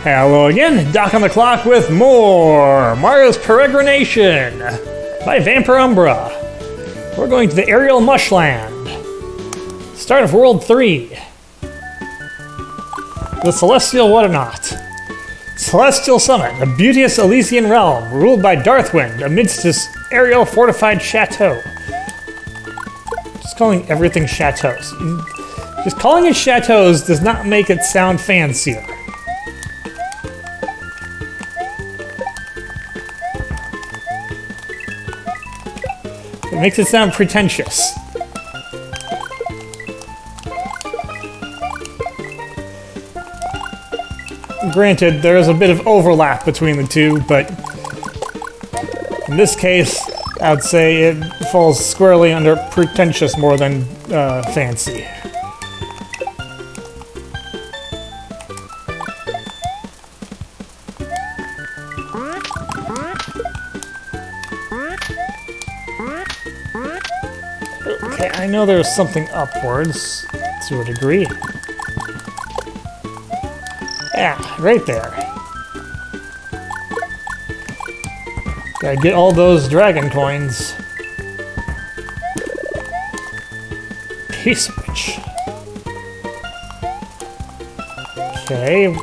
Hello again, Doc on the clock with more Mario's Peregrination by Vampire Umbra. We're going to the aerial Mushland. Start of World 3. The Celestial What-A-Not. Celestial Summit, a beauteous Elysian realm ruled by Darthwind amidst this aerial fortified chateau. Just calling everything chateaus. Just calling it chateaus does not make it sound fancier. It makes it sound pretentious. Granted, there is a bit of overlap between the two, but in this case, I would say it falls squarely under pretentious more than fancy. Okay, I know there's something upwards, to a degree. Yeah, right there. Gotta get all those dragon coins. P-switch. Okay.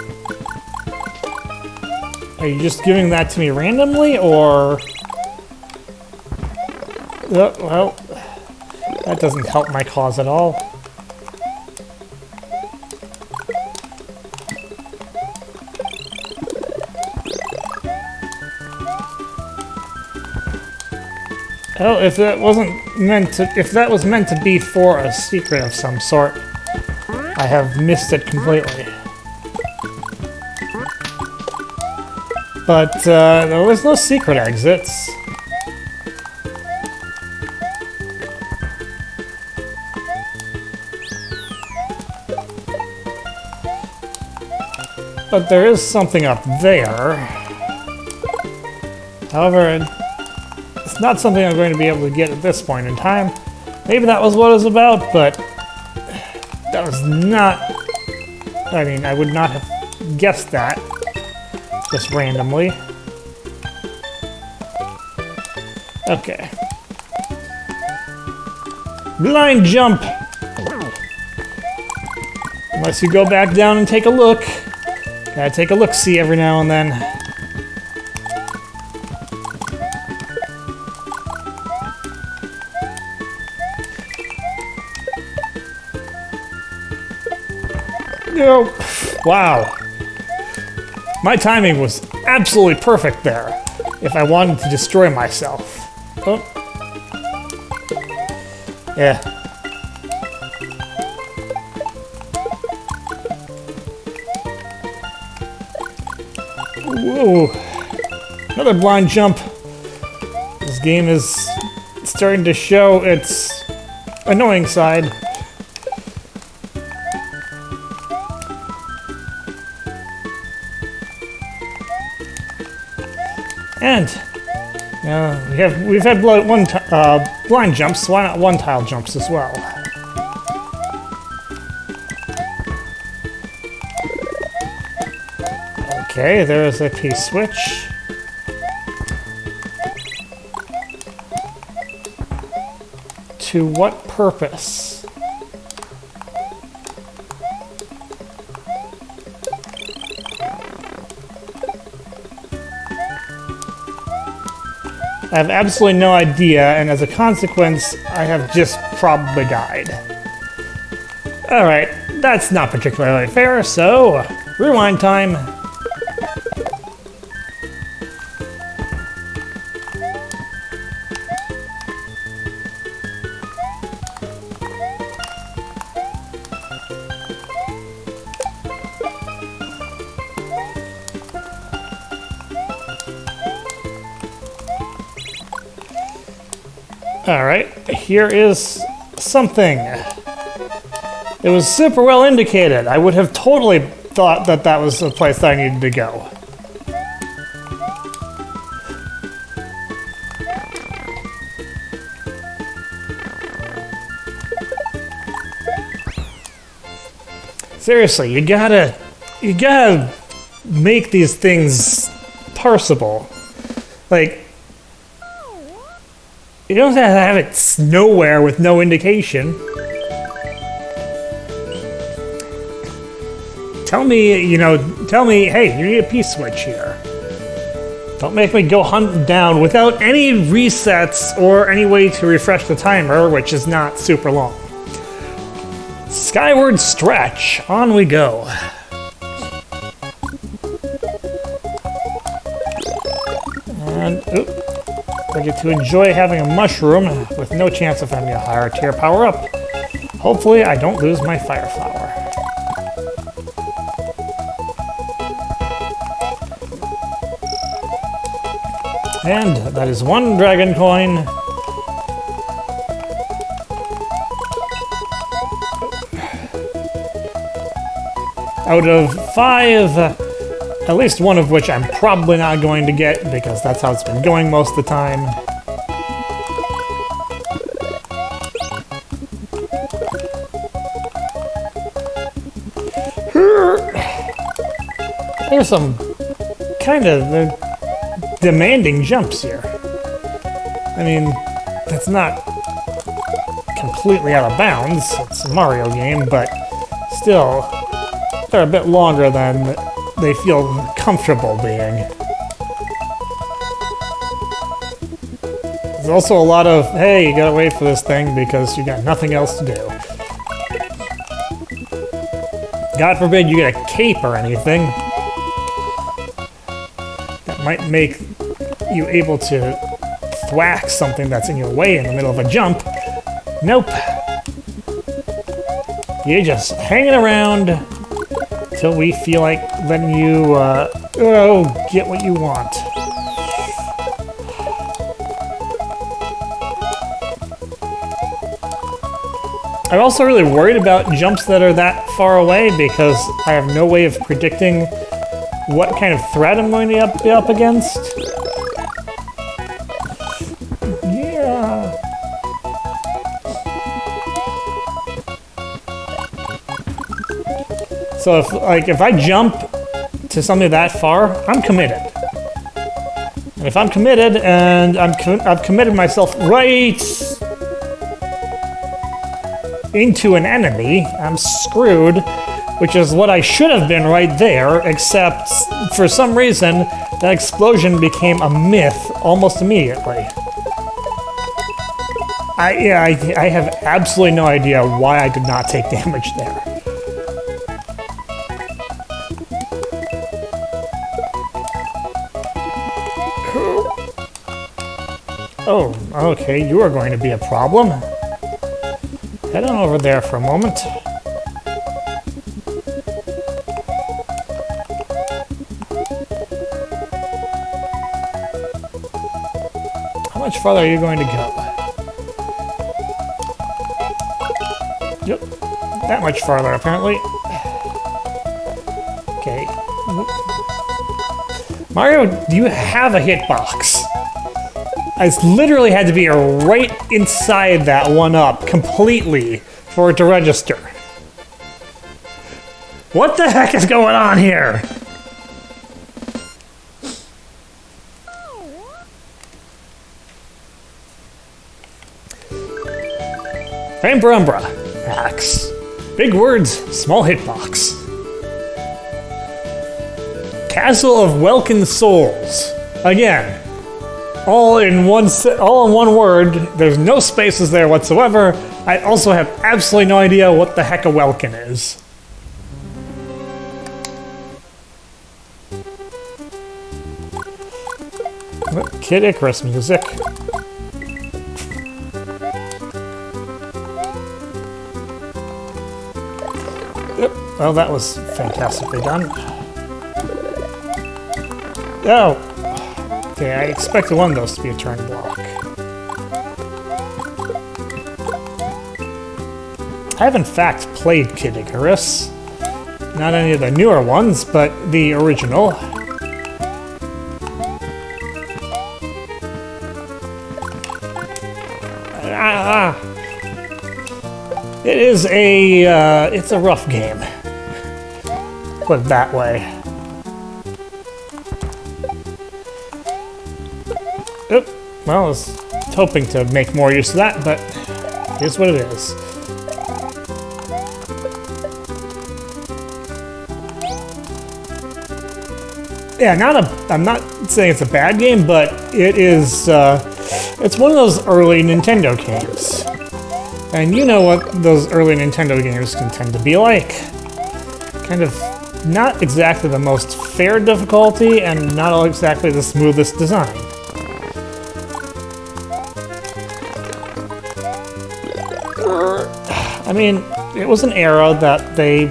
Are you just giving that to me randomly, or... well, that doesn't help my cause at all. Oh, if that was meant to be for a secret of some sort, I have missed it completely. But there was no secret exits. But there is something up there. However, it's not something I'm going to be able to get at this point in time. Maybe that was what it was about, but that was not... I mean, I would not have guessed that just randomly. Okay. Blind jump! Unless you go back down and take a look. Gotta take a look-see every now and then. No. Wow. My timing was absolutely perfect there, if I wanted to destroy myself. Oh. Yeah. Whoa. Another blind jump. This game is starting to show its annoying side. And we've had blind jumps, so why not one-tile jumps as well? Okay, there's a P-switch. To what purpose? I have absolutely no idea, and as a consequence, I have just probably died. Alright, that's not particularly fair, so rewind time. Alright, here is something. It was super well indicated. I would have totally thought that that was a place that I needed to go. Seriously, you gotta make these things parsable. Like, you don't have to have it nowhere with no indication. Tell me, hey, you need a P-switch here. Don't make me go hunt down without any resets or any way to refresh the timer, which is not super long. Skyward Stretch, on we go. And, I get to enjoy having a mushroom with no chance of having a higher tier power up. Hopefully I don't lose my fire flower. And that is 1 dragon coin. Out of 5, at least one of which I'm probably not going to get because that's how it's been going most of the time. There's some kind of demanding jumps here. I mean, that's not completely out of bounds. It's a Mario game, but still, they're a bit longer than they feel comfortable being. There's also a lot of, hey, you gotta wait for this thing because you got nothing else to do. God forbid you get a cape or anything. That might make you able to thwack something that's in your way in the middle of a jump. Nope. You're just hanging around till we feel like letting you get what you want. I'm also really worried about jumps that are that far away because I have no way of predicting what kind of threat I'm going to be up against. Yeah. So if I jump to something that far, I'm committed. And if I'm committed and I've committed myself right into an enemy, I'm screwed, which is what I should have been right there, except for some reason that explosion became a myth almost immediately. I have absolutely no idea why I did not take damage there. Oh, okay, you are going to be a problem. Head on over there for a moment. How much farther are you going to go? Yep, that much farther apparently. Okay. Mario, do you have a hitbox? I literally had to be right inside that one up completely for it to register. What the heck is going on here? Umbra. Axe. Big words, small hitbox. Castle of Welkin Souls. Again. All in one word. There's no spaces there whatsoever. I also have absolutely no idea what the heck a Welkin is. Kid Icarus music. Yep. Well, that was fantastically done. Oh. Okay, I expected one of those to be a turn block. I have in fact played Kid Icarus. Not any of the newer ones, but the original. It is it's a rough game. Put it that way. Oop. Well, I was hoping to make more use of that, but here's what it is. Yeah, I'm not saying it's a bad game, but it is, it's one of those early Nintendo games. And you know what those early Nintendo games can tend to be like. Kind of not exactly the most fair difficulty, and not exactly the smoothest design. I mean, it was an era that they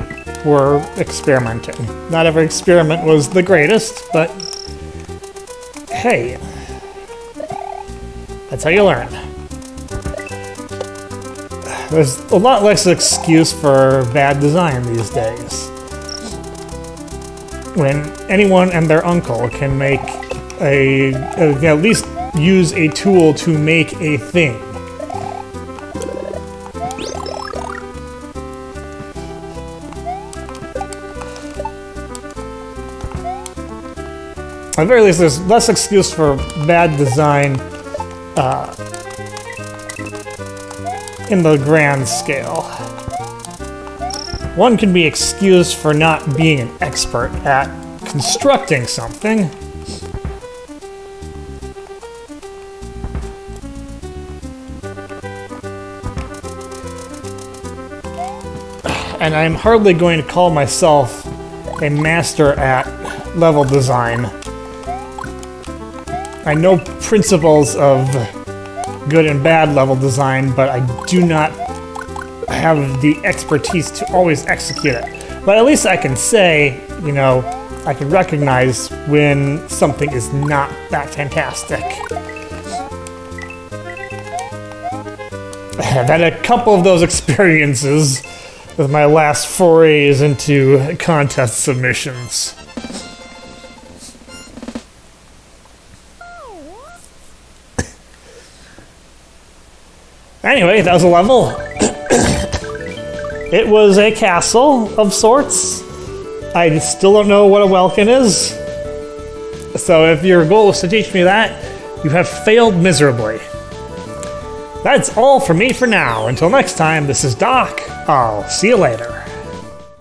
were experimenting. Not every experiment was the greatest, but hey, that's how you learn. There's a lot less excuse for bad design these days. When anyone and their uncle can make at least use a tool to make a thing. At the very least, there's less excuse for bad design in the grand scale. One can be excused for not being an expert at constructing something. And I'm hardly going to call myself a master at level design. I know principles of good and bad level design, but I do not have the expertise to always execute it. But at least I can say, you know, I can recognize when something is not that fantastic. I've had a couple of those experiences with my last forays into contest submissions. Anyway, that was a level. It was a castle of sorts. I still don't know what a Welkin is. So if your goal is to teach me that, you have failed miserably. That's all for me for now. Until next time, this is Doc. I'll see you later.